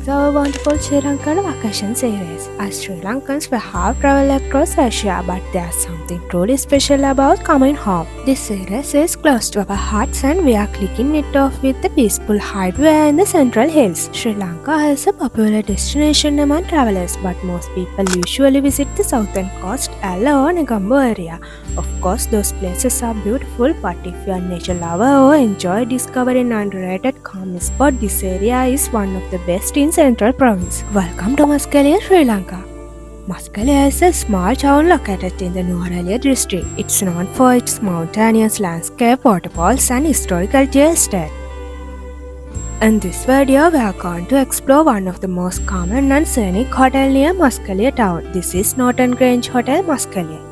to our wonderful Sri Lankan vacation series. As Sri Lankans, we have traveled across Asia, but there's something truly special about coming home. This series is close to our hearts and we are clicking it off with the peaceful hideaway in the Central Hills. Sri Lanka is a popular destination among travelers, but most people usually visit the southern coast, Eliya or Colombo area. Of course, those places are beautiful, but if you are a nature lover or enjoy discovering underrated calm spot, this area is one of the best in Central Province. Welcome to Maskeliya, Sri Lanka. Maskeliya is a small town located in the Nuwara district. It's known for its mountainous landscape, waterfalls, and historical tea estate. In this video, we are going to explore one of the most common and scenic hotels near Maskeliya town. This is Norton Grange Hotel, Maskeliya.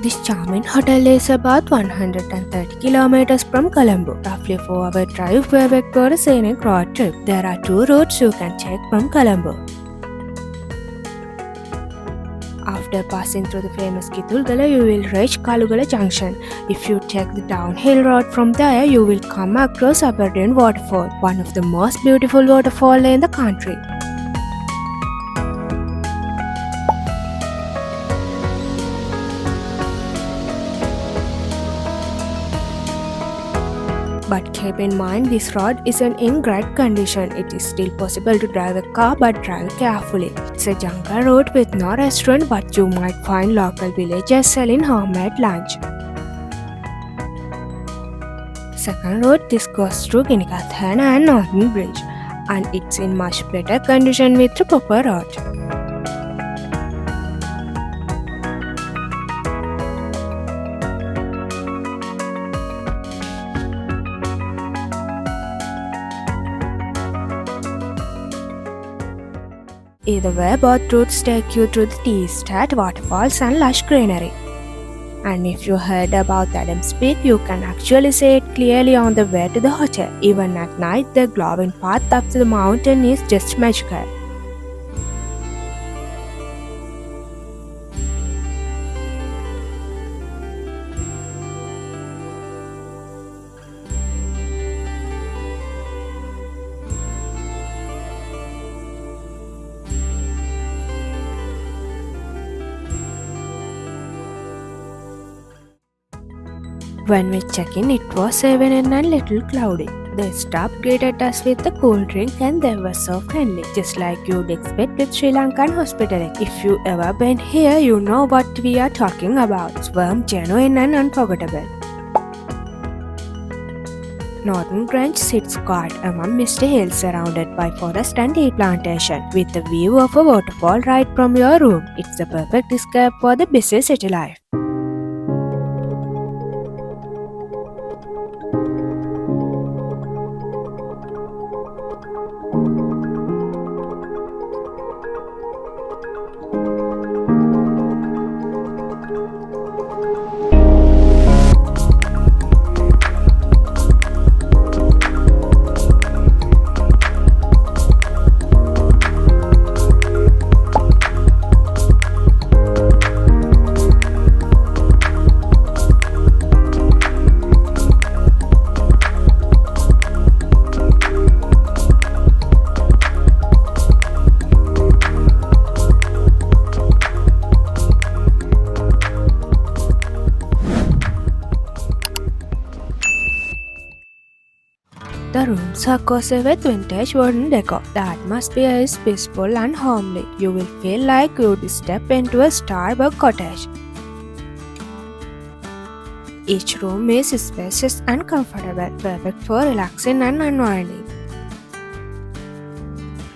This charming hotel is about 130 kilometers from Colombo, roughly 4-hour drive back for a scenic road trip. There are 2 routes you can take from Colombo. After passing through the famous Kitulgala, you will reach Kalugala Junction. If you take the downhill road from there, you will come across Aberdeen Waterfall, one of the most beautiful waterfalls in the country. But keep in mind, this road isn't in great condition. It is still possible to drive a car, but drive carefully. It's a jungle road with no restaurant, but you might find local villagers selling homemade lunch. Second road, this goes through Gartmore and Norton Bridge, and it's in much better condition with the proper road. Either way, both routes take you to the tea estate, waterfalls and lush greenery. And if you heard about Adam's Peak, you can actually see it clearly on the way to the hotel. Even at night, the glowing path up to the mountain is just magical. When we checked in, it was evening and little cloudy. The staff greeted us with a cool drink and they were so friendly, just like you'd expect with Sri Lankan hospitality. If you ever been here, you know what we are talking about. It's warm, genuine and unforgettable. Norton Grange sits guard among misty hills surrounded by forest and tea plantation, with a view of a waterfall right from your room. It's the perfect escape for the busy city life. The rooms are cozy with vintage wooden decor. The atmosphere is peaceful and homely. You will feel like you would step into a Starbucks cottage. Each room is spacious and comfortable, perfect for relaxing and unwinding.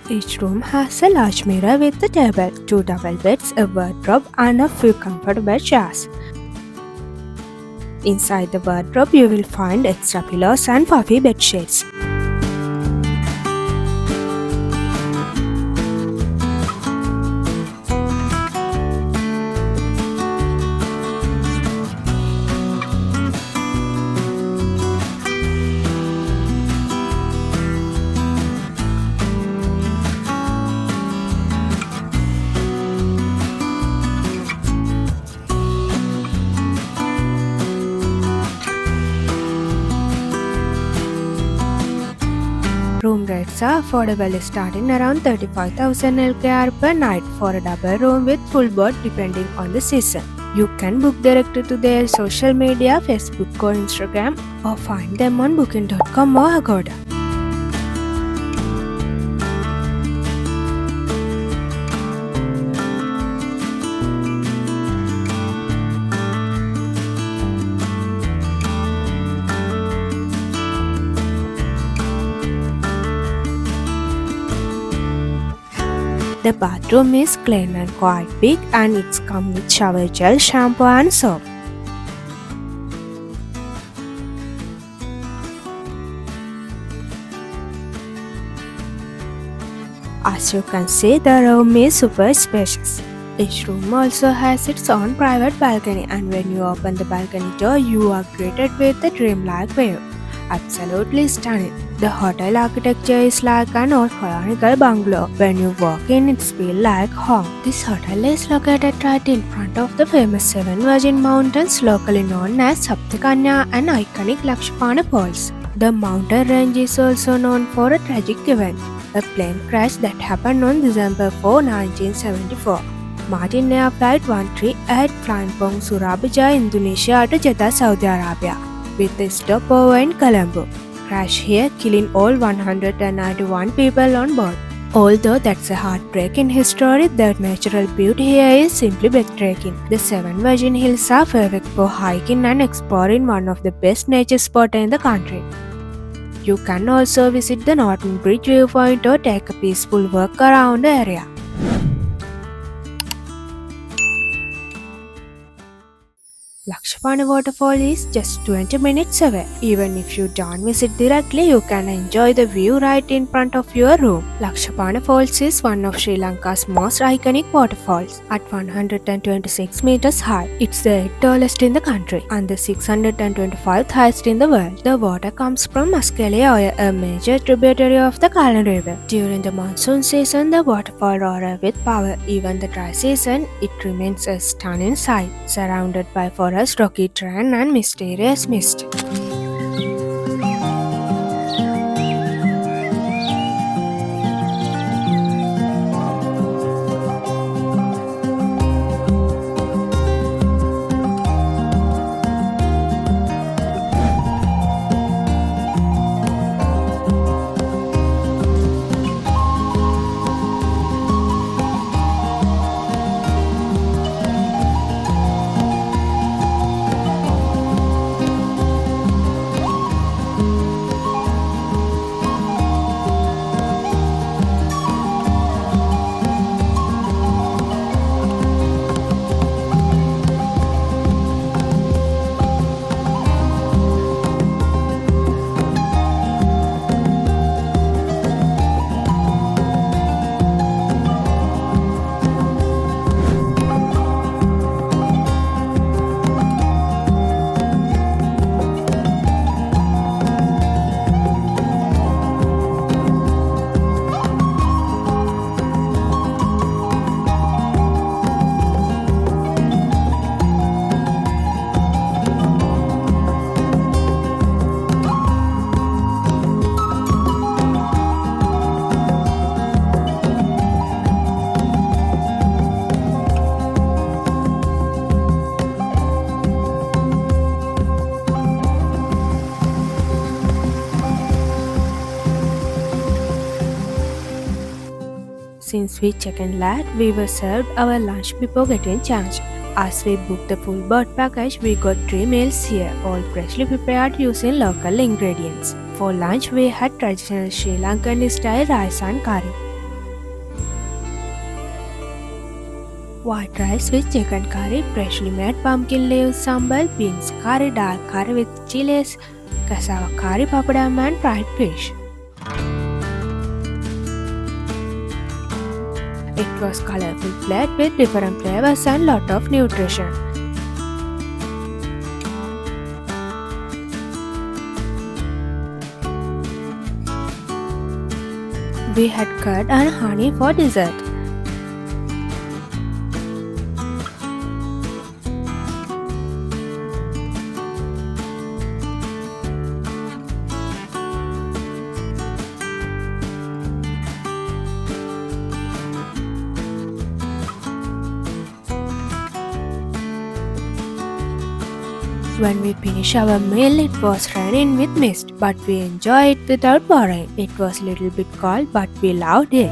Each room has a large mirror with a table, 2 double beds, a wardrobe, and a few comfortable chairs. Inside the wardrobe, you will find extra pillows and fluffy bed sheets. Room rates are affordable, starting around 35,000 LKR per night for a double room with full board depending on the season. You can book directly to their social media, Facebook or Instagram, or find them on booking.com or Agoda. The bathroom is clean and quite big, and it's come with shower gel, shampoo and soap. As you can see, the room is super spacious. Each room also has its own private balcony, and when you open the balcony door, you are greeted with a dreamlike view. Absolutely stunning. The hotel architecture is like an old colonial bungalow. When you walk in, it feels like home. This hotel is located right in front of the famous Seven Virgin Mountains, locally known as Saptakanya, and iconic Laxapana Falls. The mountain range is also known for a tragic event, a plane crash that happened on December 4, 1974. Martin Air Flight 138 flying from Surabaya, Indonesia to Jeddah, Saudi Arabia, with a stopover in Colombo, crashed here, killing all 191 people on board. Although that's a heartbreaking history, the natural beauty here is simply breathtaking. The Seven Virgin Hills are perfect for hiking and exploring, one of the best nature spots in the country. You can also visit the Norton Grange Viewpoint or take a peaceful walk around the area. Laxapana Waterfall is just 20 minutes away. Even if you don't visit directly, you can enjoy the view right in front of your room. Laxapana Falls is one of Sri Lanka's most iconic waterfalls. At 126 meters high, it's the 8th tallest in the country and the 625th highest in the world. The water comes from Maskeliya, a major tributary of the Colombo River. During the monsoon season, the waterfall roars with power. Even the dry season, it remains a stunning sight, surrounded by forest, rocky terrain and mysterious mist. Since we check-in late, we were served our lunch before getting changed. As we booked the full board package, we got 3 meals here, all freshly prepared using local ingredients. For lunch, we had traditional Sri Lankan style rice and curry. White rice with chicken curry, freshly made pumpkin leaves sambal, beans curry, dal curry with chilies, cassava curry, papadam and fried fish. It was colorful plate with different flavors and lot of nutrition. We had curd and honey for dessert. When we finished our meal, it was raining with mist, but we enjoyed it without worrying. It was a little bit cold, but we loved it.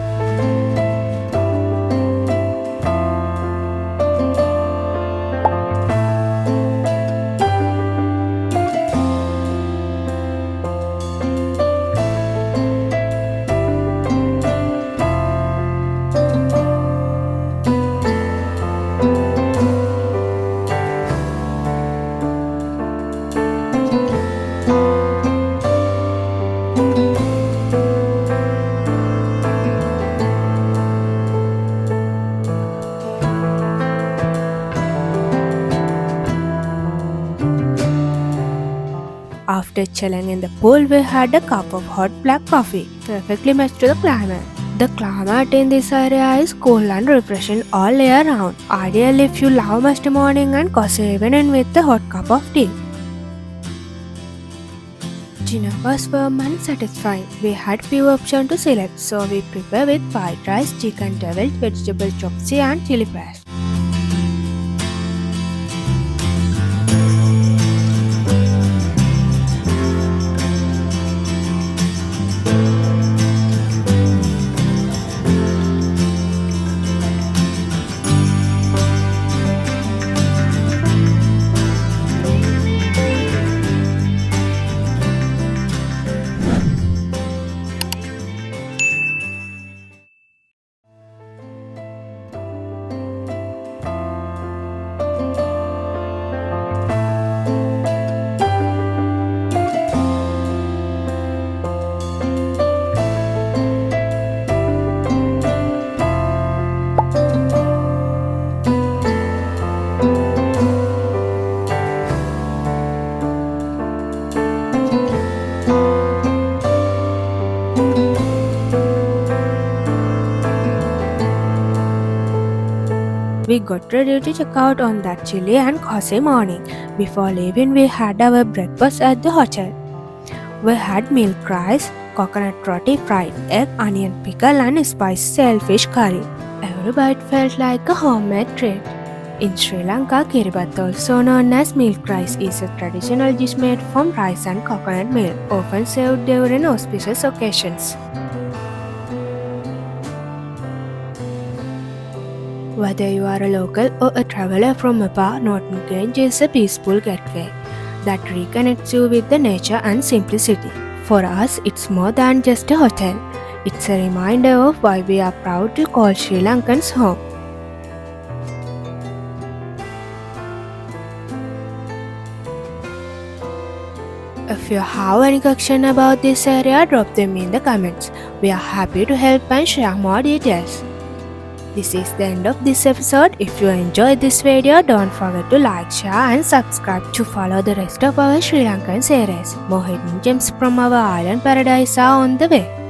After chilling in the pool, we had a cup of hot black coffee, perfectly matched to the climate. The climate in this area is cool and refreshing all year round, ideal if you love musty morning and cozy evening with a hot cup of tea. Dinner was warm and satisfying. We had few options to select, so we prepared with fried rice, chicken deviled, vegetable chopsy and chili paste. We got ready to check out on that chilly and cozy morning. Before leaving, we had our breakfast at the hotel. We had milk rice, coconut roti, fried egg, onion pickle and spiced sailfish curry. Every bite felt like a homemade treat. In Sri Lanka, kiribat, also known as milk rice, is a traditional dish made from rice and coconut milk, often served during auspicious occasions. Whether you are a local or a traveler from afar, Norton Grange is a peaceful getaway that reconnects you with the nature and simplicity. For us, it's more than just a hotel. It's a reminder of why we are proud to call Sri Lankans home. If you have any question about this area, drop them in the comments. We are happy to help and share more details. This is the end of this episode. If you enjoyed this video, don't forget to like, share and subscribe to follow the rest of our Sri Lankan series. More hidden gems from our island paradise are on the way.